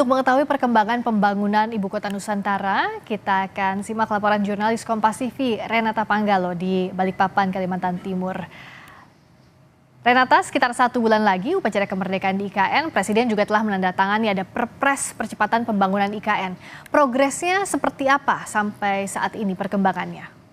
Untuk mengetahui perkembangan pembangunan Ibu Kota Nusantara, kita akan simak laporan jurnalis Kompas TV Renata Panggalo di Balikpapan, Kalimantan Timur. Renata, sekitar 1 bulan lagi upacara kemerdekaan di IKN, Presiden juga telah menandatangani ada Perpres percepatan pembangunan IKN. Progresnya seperti apa sampai saat ini perkembangannya?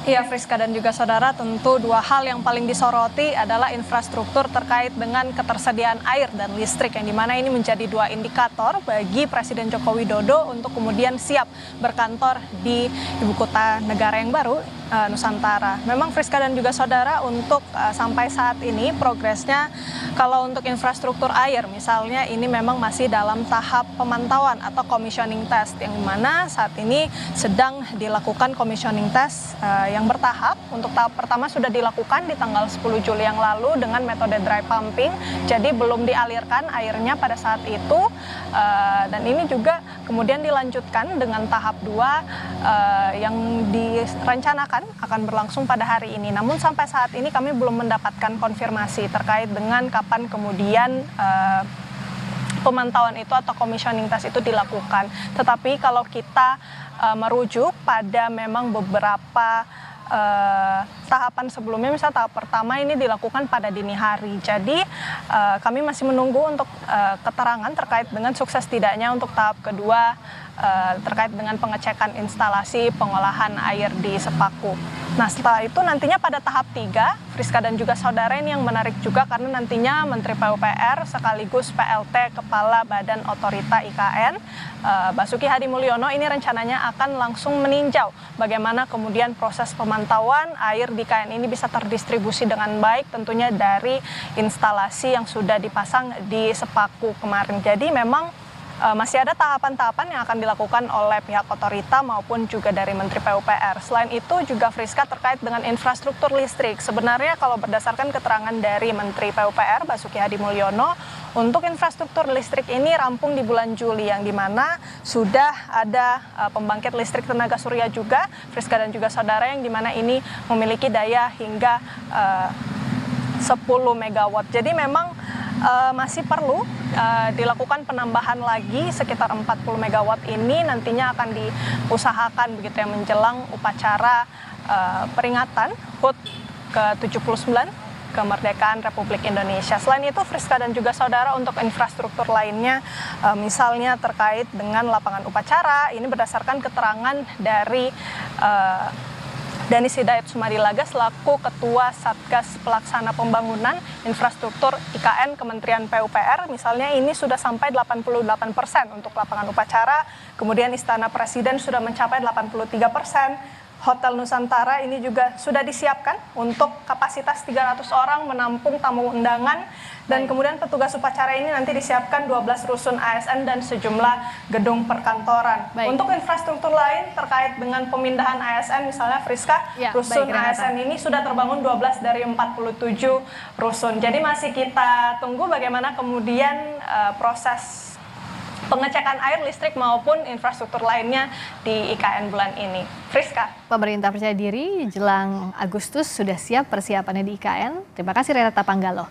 Iya, Friska dan juga saudara, tentu dua hal yang paling disoroti adalah infrastruktur terkait dengan ketersediaan air dan listrik, yang dimana ini menjadi dua indikator bagi Presiden Joko Widodo untuk kemudian siap berkantor di ibu kota negara yang baru, Nusantara. Memang Friska dan juga saudara, untuk sampai saat ini progresnya kalau untuk infrastruktur air misalnya ini memang masih dalam tahap pemantauan atau commissioning test, yang dimana saat ini sedang dilakukan commissioning test yang bertahap. Untuk tahap pertama sudah dilakukan di tanggal 10 Juli yang lalu dengan metode dry pumping, jadi belum dialirkan airnya pada saat itu, dan ini juga kemudian dilanjutkan dengan tahap 2 yang direncanakan akan berlangsung pada hari ini. Namun sampai saat ini kami belum mendapatkan konfirmasi terkait dengan kapan kemudian pemantauan itu atau commissioning test itu dilakukan. Tetapi kalau kita merujuk pada memang beberapa tahapan sebelumnya, misal tahap pertama ini dilakukan pada dini hari. Jadi kami masih menunggu untuk keterangan terkait dengan sukses tidaknya untuk tahap kedua terkait dengan pengecekan instalasi pengolahan air di Sepaku. Nah, setelah itu nantinya pada tahap 3, Friska dan juga saudara, ini yang menarik juga karena nantinya Menteri PUPR sekaligus PLT Kepala Badan Otorita IKN, Basuki Hadi Mulyono, ini rencananya akan langsung meninjau bagaimana kemudian proses pemantauan air di IKN ini bisa terdistribusi dengan baik, tentunya dari instalasi yang sudah dipasang di Sepaku kemarin. Jadi memang masih ada tahapan-tahapan yang akan dilakukan oleh pihak otorita maupun juga dari Menteri PUPR. Selain itu juga Friska terkait dengan infrastruktur listrik. Sebenarnya kalau berdasarkan keterangan dari Menteri PUPR Basuki Hadi Mulyono, untuk infrastruktur listrik ini rampung di bulan Juli, yang dimana sudah ada pembangkit listrik tenaga surya juga, Friska dan juga saudara, yang dimana ini memiliki daya hingga 10 megawatt. Jadi memang masih perlu dilakukan penambahan lagi sekitar 40 megawatt ini, nantinya akan diusahakan begitu ya menjelang upacara peringatan HUT ke-79 kemerdekaan Republik Indonesia. Selain itu, Friska dan juga saudara, untuk infrastruktur lainnya misalnya terkait dengan lapangan upacara, ini berdasarkan keterangan dari Danis Hidayat Sumadilaga selaku Ketua Satgas Pelaksana Pembangunan Infrastruktur IKN Kementerian PUPR, misalnya ini sudah sampai 88% untuk lapangan upacara, kemudian Istana Presiden sudah mencapai 83%, Hotel Nusantara ini juga sudah disiapkan untuk kapasitas 300 orang menampung tamu undangan, dan kemudian petugas upacara ini nanti disiapkan 12 rusun ASN dan sejumlah gedung perkantoran. Untuk infrastruktur lain terkait dengan pemindahan ASN, misalnya Friska, rusun ASN ini sudah terbangun 12 dari 47 rusun. Jadi masih kita tunggu bagaimana kemudian proses pengecekan air, listrik maupun infrastruktur lainnya di IKN bulan ini. Friska. Pemerintah percaya diri jelang Agustus sudah siap persiapannya di IKN. Terima kasih Renata Panggalo.